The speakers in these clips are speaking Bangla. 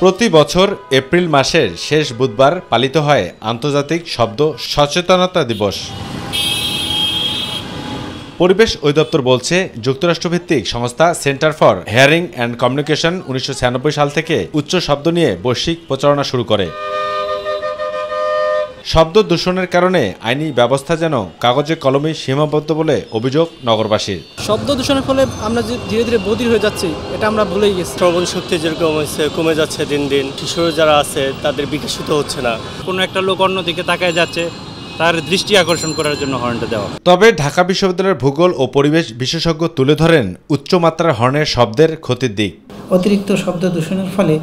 প্রতি বছর এপ্রিল মাসের শেষ বুধবার পালিত হয় আন্তর্জাতিক শব্দ সচেতনতা দিবস। পরিবেশ অধিদপ্তর বলছে, যুক্তরাষ্ট্রভিত্তিক সংস্থা centre for hearing and communication 1996 সাল থেকে উচ্চ শব্দ নিয়ে বৈশ্বিক প্রচারণা শুরু করে। শব্দ দূষণের কারণে আইনি ব্যবস্থা যেন কাগজে কলমে সীমাবদ্ধ বলে অভিযোগ নগরবাসীর। শব্দ দূষণের ফলে আমরা যে ধীরে ধীরে বধির হয়ে যাচ্ছি, এটা আমরা ভুলেই গেছি। শ্রবণ শক্তি যেরকম কমে যাচ্ছে দিন দিন, কিশোর যারা আছে তাদের বিকশিত হচ্ছে না। কোনো একটা লোক অন্যদিকে তাকায় যাচ্ছে, তার দৃষ্টি আকর্ষণ করার জন্য হর্নটা দেওয়া। তবে ঢাকা বিশ্ববিদ্যালয়ের ভূগোল ও পরিবেশ বিশেষজ্ঞ তুলে ধরেন উচ্চমাত্রার হর্নের শব্দের ক্ষতির দিক। অতিরিক্ত শব্দ দূষণের ফলে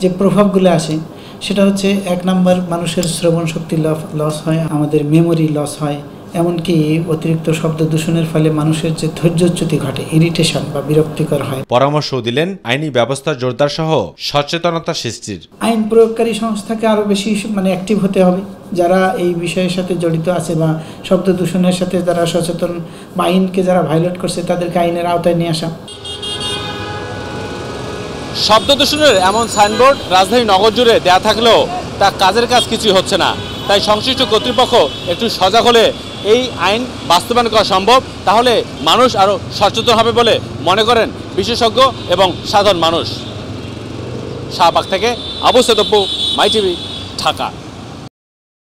যে প্রভাবগুলো আসে সেটা হচ্ছে, এক নম্বর, মানুষের শ্রবণ শক্তি লস হয়, আমাদের মেমোরি লস হয়, এমনকি অতিরিক্ত শব্দ দূষণের ফলে মানুষের যে ধৈর্যচ্যুতি ঘটে, ইরিটেশন বা বিরক্তিকর হয়। পরামর্শ দিলেন আইনি ব্যবস্থা জোরদার সহ সচেতনতা সৃষ্টির। আইন প্রয়োগকারী সংস্থাকে আরও বেশি অ্যাক্টিভ হতে হবে, যারা এই বিষয়ের সাথে জড়িত আছে বা শব্দ দূষণের সাথে যারা সচেতন বা আইনকে যারা ভায়োলেট করছে তাদেরকে আইনের আওতায় নিয়ে আসা। শব্দ দূষণের এমন সাইনবোর্ড রাজধানী নগর জুড়ে দেয়া থাকলেও তা কাজের কাজ কিছুই হচ্ছে না। তাই সংশ্লিষ্ট কর্তৃপক্ষ একটু সজাগ হলে এই আইন বাস্তবায়ন করা সম্ভব। তাহলে মানুষ আরও সচেতন হবে বলে মনে করেন বিশেষজ্ঞ এবং সাধারণ মানুষ। শাহবাগ থেকে আবু সৈয়দ অপু, মাই টিভি, ঢাকা।